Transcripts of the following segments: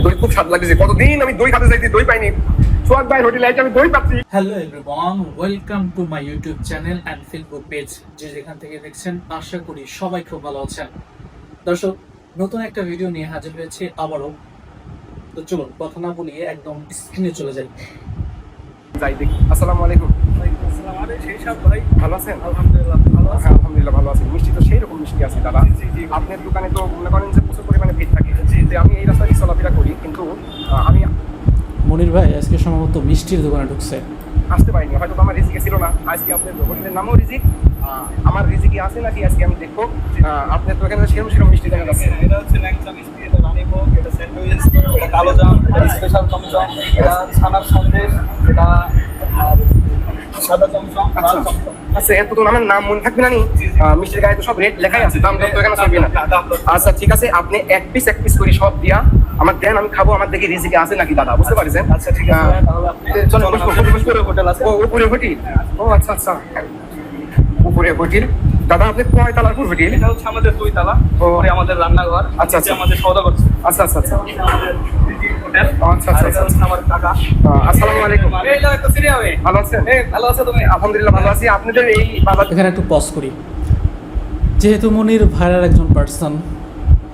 দই খুব স্বাদ লাগছে। কতদিন আমি দই খেতে চাইছি, দই পাইনি। সোহাগ ভাই হোটেলে আইছি, আমি দই পাচ্ছি। Hello everyone, welcome to my YouTube channel and Facebook page. যে যেখান থেকে দেখছেন আশা করি সবাই খুব ভালো আছেন। দর্শক, নতুন একটা ভিডিও নিয়ে হাজির হয়েছে আবারও। তো চলুন কথা না বলিয়ে একদম স্ক্রিনে চলে যাই। যাই দেখি। আসসালামু আলাইকুম। ভালো আছেন? আলহামদুলিল্লাহ ভালো আছি। মিষ্টি তো সেই রকম মিষ্টি আছে দাদা। আপনার দোকানে তো মনে করেন যে প্রচুর পরিমাণে ভিড় থাকে। যে আমি এই রাস্তায় চলাফেরা করি, কিন্তু আমি মনির ভাই আজকে সম্ভবত মিষ্টির দোকানে ঢুকছে। আসতে পারিনি, হয়তো আমার রিজিকে ছিল না। আজকে আপনার হোটেলের নামও রিজিক, আমার রিজিকে আছে নাকি আজকে আমি দেখবো। আপনার তো এখানে সেরকম সেরকম মিষ্টি দেখা যাচ্ছে। এটা হচ্ছে ল্যাংচা মিষ্টি, এটা রানীভোগ, এটা স্যান্ডউইচ, এটা কালোজাম, এটা স্পেশাল চমচম, এটা ছানার সন্দেশ, এটা সাদা চমচম, লাল চমচম। আচ্ছা, এত তো আমার নাম মনে থাকবে না নি? মিষ্টির গায়ে তো সব রেট লেখাই আছে, দাম তো এখানে থাকবে না। আচ্ছা ঠিক আছে, আপনি এক পিস করে সব দিয়া আমার দেন, আমি খাবো। আমার দেখি রিজিকে আছে নাকি দাদা, বুঝতে পারছেন? আচ্ছা ঠিক আছে, তাহলে আপনি চলো উপরে হোটেল আছে। উপরে হোটেল। ও আচ্ছা আচ্ছা, উপরে হোটেল। দাদা আপনি কয় তালার উপর হোটেল? এটা হচ্ছে আমাদের 2 তলা, উপরে আমাদের রান্নাঘর, আচ্ছা, আচ্ছা। আমাদের সওদা করছে। আচ্ছা আচ্ছা আচ্ছা হোটেল। আচ্ছা আচ্ছা আচ্ছা। হচ্ছে আমার কাকা। আসসালামু আলাইকুম। এইটা একটা সিরিয়া হবে। ভালো আছেন? ভালো আছে তুমি? আলহামদুলিল্লাহ ভালো আছি। আপনাদের এই বাজার এখানে একটু পজ করি। যেহেতু মনির ভাইয়ের একজন পার্সন,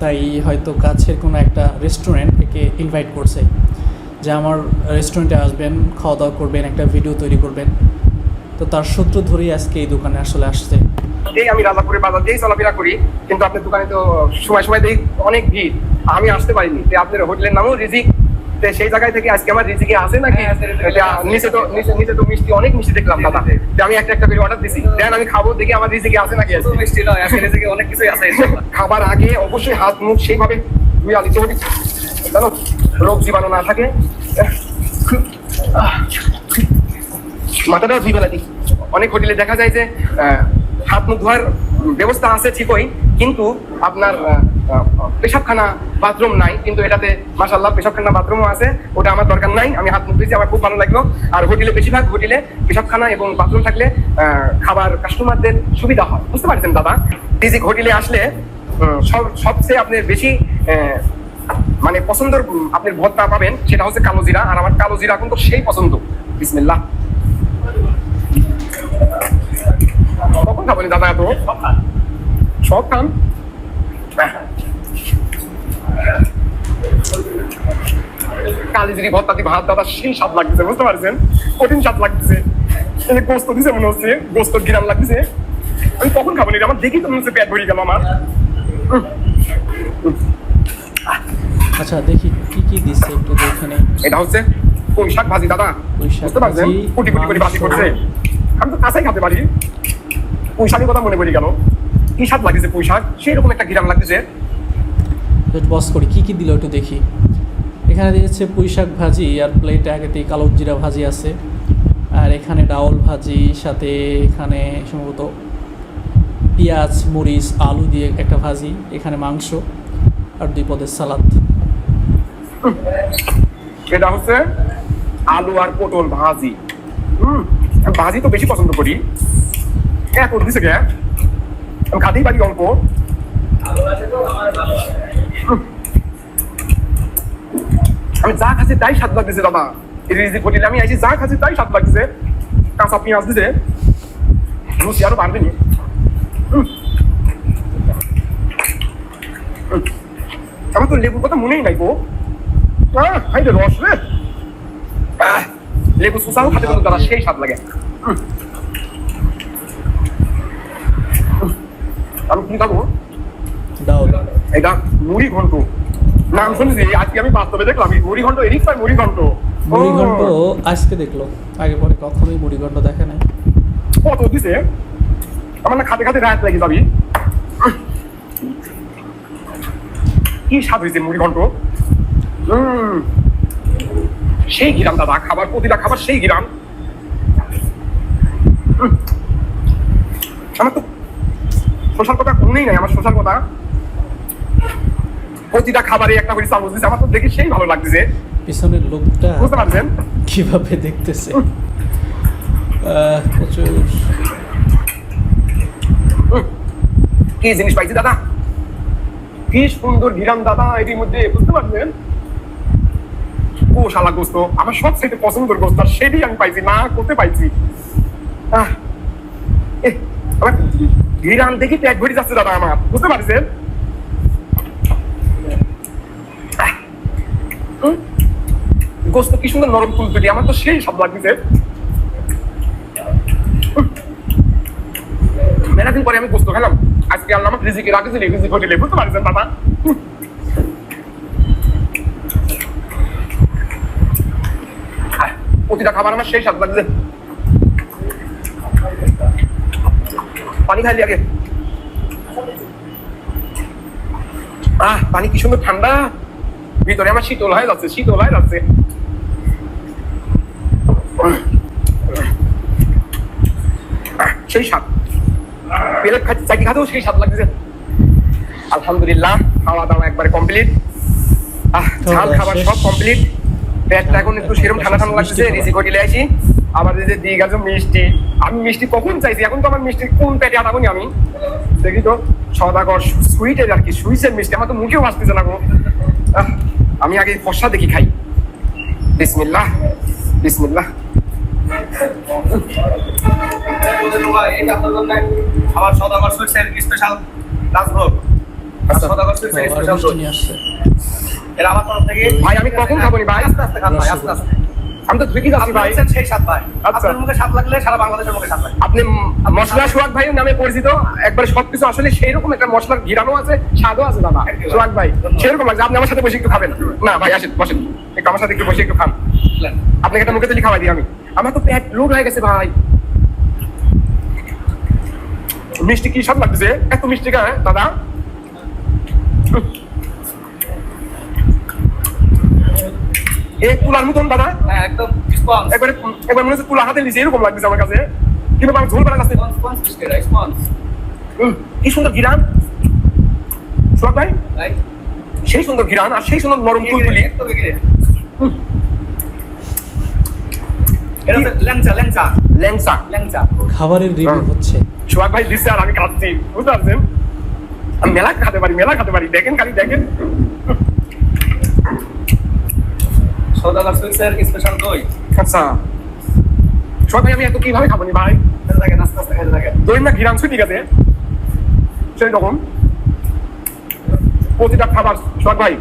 তাই হয়তো কাছের কোনো একটা রেস্টুরেন্ট থেকে ইনভাইট করছে যে আমার রেস্টুরেন্টে আসবেন, খাওয়া দাওয়া করবেন, একটা ভিডিও তৈরি করবেন। তো তার সূত্র ধরেই আজকে এই দোকানে আসলে আসছে। এই আমি রাজাপুরে বাজার দিয়েই চলাফেরা করি, কিন্তু আপনার দোকানে তো সময় সময় দেখি অনেক ভিড়, আমি আসতে পারিনি। তো আপনার হোটেলের নামও রিজিক, তো সেই জায়গায় থেকে আজকে আমার রিজিকে আছে নাকি? নিচে তো মিষ্টি, অনেক মিষ্টি দেখলাম দাদা। তো আমি একটা করে অর্ডার দিছি, দেন আমি খাবো, দেখি আমার রিজিকে আছে নাকি। শুধু মিষ্টি নয়, আজকে রেসিপি অনেক কিছুই আছে ইনশাআল্লাহ। খাবার আগে অবশ্যই হাত মুখ সেইভাবে ধুয়ে আলিতে হবে, জানো, রোগ জীবাণু না থাকে। মাথাটাও ধুই বেলা দিই। অনেক হোটেলে দেখা যায় যে হাত মুখ ধোয়ার ব্যবস্থা আছে ঠিকই, কিন্তু আপনার পেশাবখানা বাথরুম নাই। কিন্তু এটাতে মাশাআল্লাহ পেশাবখানা বাথরুমও আছে, ওটা আমার দরকার নাই। আমি হাত মুখ ধুয়েছি, আমার খুব ভালো লাগলো। আর হোটেলে বেশিরভাগ হোটেলে পেশাবখানা এবং বাথরুম থাকলে খাবার কাস্টমারদের সুবিধা হয়, বুঝতে পারছেন দাদা? রিজিক হোটেলে আসলে সবচেয়ে আপনার বেশি মানে পছন্দের আপনি ভর্তা পাবেন, সেটা হচ্ছে কালো জিরা। আর আমার কালো জিরা কিন্তু সেই পছন্দ। বিসমিল্লাহ। কখন খাবেন দাদা? এত সব খান। কালিজিরি ভর্তা দিয়ে ভাত দাদা সেই স্বাদ লাগতেছে, বুঝতে পারছেন? কঠিন স্বাদ লাগতেছে। গোস্ত দিছে মনে হচ্ছে, গোস্তর ঘিরান লাগতেছে। আমি কখন খাবো না? আমার দেখি তো মনে হচ্ছে পেট ভরে গেল আমার। আচ্ছা দেখি কি কি দিচ্ছে একটু দেখে নেই। এটা হচ্ছে পুঁই শাক ভাজি দাদা, বুঝতে পারছেন? কুটি কুটি করে ভাজি করছে। আমি তো কাঁচাই খেতে পারি। পুঁই শাকের কথা মনে পড়ে গেল, কি স্বাদ লাগতেছে পুঁই শাক, সেই রকম একটা ঘিরান লাগতেছে। একটু বস করি কি কি দিল একটু দেখি। এখানে দিয়েছে পুঁই শাক ভাজি, আর প্লেটে আগেতেই কালো জিরা ভাজি আছে, আর এখানে ডাউল ভাজি, সাথে এখানে সম্ভবত পেঁয়াজ মরিচ আলু দিয়ে একটা ভাজি, এখানে মাংস আর 2 পদের সালাদ। এটা হচ্ছে আলু আর পটল ভাজি। ভাজি তো বেশি পছন্দ করি। এত দিছে কে, আমি খাতেই পারি অল্প। আমি যা খাচ্ছি তাই স্বাদ লাগতেছে দাদা। এই রিজিক হোটেলে আমি আইছি, যা খাচ্ছি তাই স্বাদ লাগতেছে। কাঁচা পেঁয়াজ দিছে, রুচি আরো বাড়বেনি। আমার তো লেবুর কথা মনেই নাই গো। হাই রে রস রে, লেবু সুসাও খাতে কিন্তু দাদা সেই স্বাদ লাগে। আমি কি খাবো? ডাউল। এটা মুড়ি ঘন্ট, নাম শুনেছি, আজকে আমি বাস্তবে দেখলাম। মুড়ি ঘন্ট, এরিক পাই মুড়ি ঘন্ট। মুড়িঘণ্ট আজকে দেখলো, আগে পরে কখনোই মুড়িঘণ্ট দেখে নাই। কত দিছে, আমার না খাতে খাতে রাত লাগে যাবি। কি স্বাদ হয়েছে মুড়ি ঘন্ট, সেই ঘিরাম দাদা। খাবার, প্রতিটা খাবার সেই ঘিরাম। আমার তো শোষার কথা কোনই নাই, আমার শোষার কথা। প্রতিটা খাবারে একটা করে চামচ দিচ্ছে, আমার তো দেখে সেই ভালো লাগতেছে। পিছনের লোকটা বুঝতে পারছেন কিভাবে দেখতেছে। প্রচুর কি জিনিস পাইছি দাদা, কি সুন্দর ঘিরাম দাদা এটির মধ্যে, বুঝতে পারছেন? গোশালা গোস্ত আমার সবচেয়ে পছন্দের গোস্ত, আর সেটাই আমি পাইছি না করতে পাইছি। আমার ঘিরান দেখি পেট ভরে যাচ্ছে দাদা আমার, বুঝতে পারছেন? গোস্ত কি সুন্দর নরম তুলতুলি, আমার তো সেই সব লাগছে। মেলাদিন পরে আমি গোস্ত খেলাম, আজকে আল্লাহ আমার রিজিকে রাখেছিল রিজিক হোটেলে, বুঝতে পারছেন দাদা? প্রতিটা খাবার আমার সেই স্বাদ লাগছে। পানি খাইলি আগে। পানি কি সুন্দর ঠান্ডা, ভিতরে আমার শীতল হয়ে যাচ্ছে, শীতল হয়ে যাচ্ছে। সেই স্বাদ, পেলে চাকি খাতেও সেই স্বাদ লাগছে। আলহামদুলিল্লাহ, খাওয়া দাওয়া একবারে কমপ্লিট, ঝাল খাবার সব কমপ্লিট। পেটটা এখন একটু সেরকম ঠান্ডা ঠান্ডা লাগছে। রিজিক হোটেলে আসি, আবার যে দিক আছে মিষ্টি, আমি মিষ্টি কখন চাইছি, এখন তো আমার মিষ্টি কোন পেটে আটাবো নি আমি দেখি তো। সদাগর সুইটের আর কি, সুইটের মিষ্টি আমার তো মুখেও আসতেছে না গো। আমি আগে ফর্সা দেখি খাই। বিসমিল্লাহ বিসমিল্লাহ। আমার সদাগর সুইটসের স্পেশাল রাজভোগ। সদাগর সুইটসের স্পেশাল নিয়ে আসছে। এর আমার তরফ থেকে ভাই আমি কখন খাবো নি ভাই? আস্তে আস্তে খান ভাই, আস্তে আস্তে। আমি তো ঠিকই যাচ্ছি ভাই। সেই স্বাদ ভাই, আচ্ছা। আপনার মুখে স্বাদ লাগলে সারা বাংলাদেশের মুখে স্বাদ লাগে। আপনি মশলা সোহাগ ভাই নামে পরিচিত, একবার সবকিছু আসলে সেই রকম একটা মশলার ঘিরানো আছে, স্বাদও আছে দাদা। সোহাগ ভাই সেরকম লাগছে। আপনি আমার সাথে বসে একটু খাবেন না? ভাই আসেন বসেন, একটু আমার সাথে একটু বসে একটু খান। আপনাকে একটা মুখে তুলি খাওয়াই দিই আমি, আমার তো পেট লোড হয়ে গেছে ভাই। মিষ্টি কি স্বাদ লাগছে, এত মিষ্টি কা দাদা? তুলার মতন দাদা, একদম স্পঞ্জ, একবারে একবার মনে হচ্ছে তুলা হাতে নিচে এরকম লাগছে আমার কাছে, কিন্তু আমার ঝোল বানা লাগছে। স্পঞ্জ কি সুন্দর ঘিরান সোহাগ ভাই, সেই সুন্দর ঘিরান আর সেই সুন্দর নরম তুলতুলি। এটা হচ্ছে ল্যাংচা, ল্যাংচা, ল্যাংচা। ল্যাংচা। খাবারের রিভিউ হচ্ছে। সোহাগ ভাই দিচ্ছে আর আমি খাচ্ছি, বুঝতে পারছেন? আমি মেলা খেতে পারি, মেলা খেতে পারি, দেখেন খালি দেখেন। সদাগর সুইটসের স্পেশাল দই। আচ্ছা সোহাগ ভাই, আমি এত কিভাবে খাবো নি ভাই? দেখেন আস্তে আস্তে খেতে থাকেন। দই না ঘিরান ঠিক আছে সেই রকম প্রতিটা খাবার। সোহাগ ভাই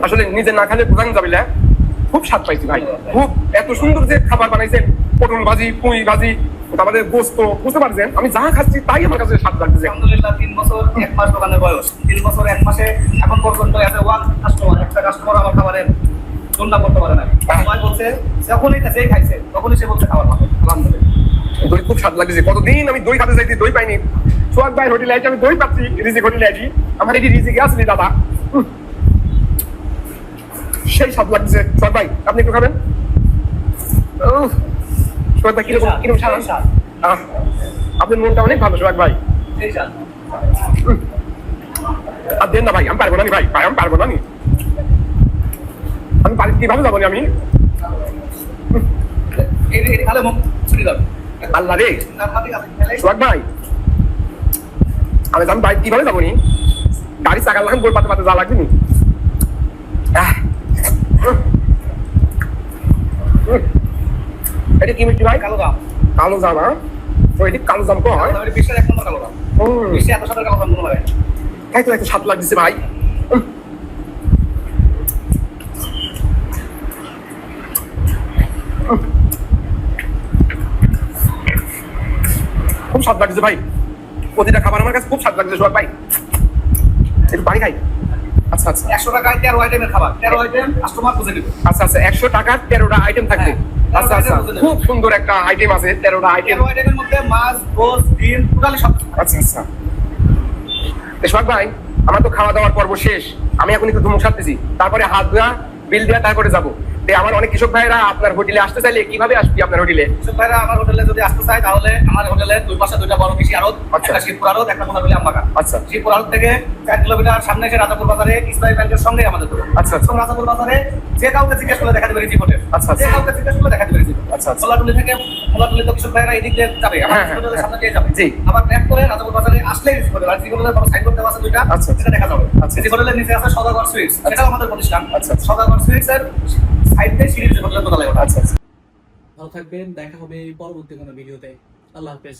আসলে নিজে না খেলে বোঝানো যাবে না, খুব স্বাদ পাইছি ভাই, খুব। এত সুন্দর যে খাবার বানাইছেন, পটল ভাজি, পুঁই ভাজি, তারপরে গোস্ত, বুঝতে পারছেন? আমি যা খাচ্ছি তাই আমার কাছে স্বাদ লাগছে। আলহামদুলিল্লাহ 3 বছর 1 মাস দোকানের বয়স, 3 বছর 1 মাসে এখন পর্যন্ত এত ওয়ান কাস্টমার, একটা কাস্টমার আমার খাবারের তুলনা করতে পারে না। সবাই বলছে যখনই যেই খাইছে তখনই সে বলছে খাবার ভালো। আলহামদুলিল্লাহ দই খুব স্বাদ লাগছে। কতদিন আমি দই খেতে চাইছি, দই পাইনি। সোহাগ ভাই হোটেলে আছি, আমি দই পাচ্ছি রিজিক হোটেলে আছি। আমার এটি রিজিকে আসলি দাদা, সেই স্বাদ লাগছে। সোহাগ ভাই আপনি একটু খাবেন? সোহাগ ভাই কিরকম কিরকম স্বাদ? আপনার মনটা অনেক ভালো সোহাগ ভাই। সেই স্বাদ। আর দেন না ভাই, আমি পারবো না ভাই, ভাই আমি পারবো না। আমি বাড়ি কিভাবে যাবো আমি? এই খালে মুখ ছুটি যাবে। আল্লাহ রে খেলে সোহাগ ভাই, আমি বাড়ি কিভাবে যাবো নি? গাড়ি চাকা লাগান গোল পাতে পাতে যা লাগবে নি। এটা কি মিষ্টি ভাই? কালো জাম। কালো জাম? ওই কালো জাম কয়? বিশ্বের 1 নম্বর কালো জাম। বিশ্বে এত সাদা কালো জাম মনে হয়। তাই তো এত স্বাদ লাগছে ভাই। খুব স্বাদ লাগছে ভাই, প্রতিটা খাবার আমার কাছে খুব স্বাদ লাগছে সোহাগ ভাই। একটু পানি খাই। আচ্ছা আচ্ছা, 100 টাকায় 13 আইটেমের খাবার, 13 আইটেম কাস্টমার বুঝে নেবে। আচ্ছা আচ্ছা, 100 টাকার 13টা আইটেম থাকবে। আচ্ছা আচ্ছা, খুব সুন্দর একটা আইটেম আছে, 13টা আইটেম। 13 আইটেমের মধ্যে মাছ, গোশত, ডিম, টোটালি সব। আচ্ছা আচ্ছা, সোহাগ ভাই আমার তো খাওয়া দাওয়ার পর্ব শেষ, আমি এখন একটু ধুমুক সারতেছি, তারপরে হাত ধোয়া বিল দেওয়া, তারপরে যাবো। আমার অনেক কৃষক ভাইরা আপনার হোটেলে আসতে চাইলে কিভাবে আসবি আপনার হোটেলে? কৃষক ভাইরা আমার হোটেলে যদি আসতে চায় তাহলে আমার হোটেলে দুই পাশে দুইটা বড় কৃষি আড়ত, একটা শিবপুর আড়ত, একটা মোনাবিলি আমবাগান। আচ্ছা, শিবপুর আড়ত থেকে 4 কিলোমিটার সামনে এসে রাজাপুর বাজারে ইসলামী ব্যাংকের সঙ্গে আমাদের দোকান। আচ্ছা আচ্ছা, রাজাপুর বাজারে যে কাউকে জিজ্ঞেস করলে দেখা দেবে রিজি হোটেল। আচ্ছা, যে কাউকে জিজ্ঞেস করলে দেখা দেবে রিজি হোটেল। আচ্ছা, আচ্ছা। মোল্লাটুলি থেকে মোল্লাটুলি তো কৃষক ভাইরা এদিক দিয়ে যাবে, আমার হ্যাঁ, হ্যাঁ। হোটেলের সামনে দিয়ে যাবে। জি। আবার ব্যাক করে রাজাপুর বাজারে আসলেই রিসিভ হোটেল, আর রিসিভ হোটেলের বড় সাইনবোর্ড দেওয়া আছে দুইটা, আচ্ছা, আচ্ছা। সেটা দেখা যাবে। আচ্ছা। রিসিভ হোটেলের নিচে আছে সদাগর সুইটস, সেটাও আমাদের প্রতিষ্ঠান। আচ্ছা, আচ্ছা। সদাগর সুইটস এর সাইড দিয়ে সিঁড়ি রিসিভ হোটেলের দোতলায় ওঠা। আচ্ছা, আচ্ছা। ভালো থাকবেন, দেখা হবে পরবর্তী কোনো ভিডিওতে। আল্লাহ হাফেজ।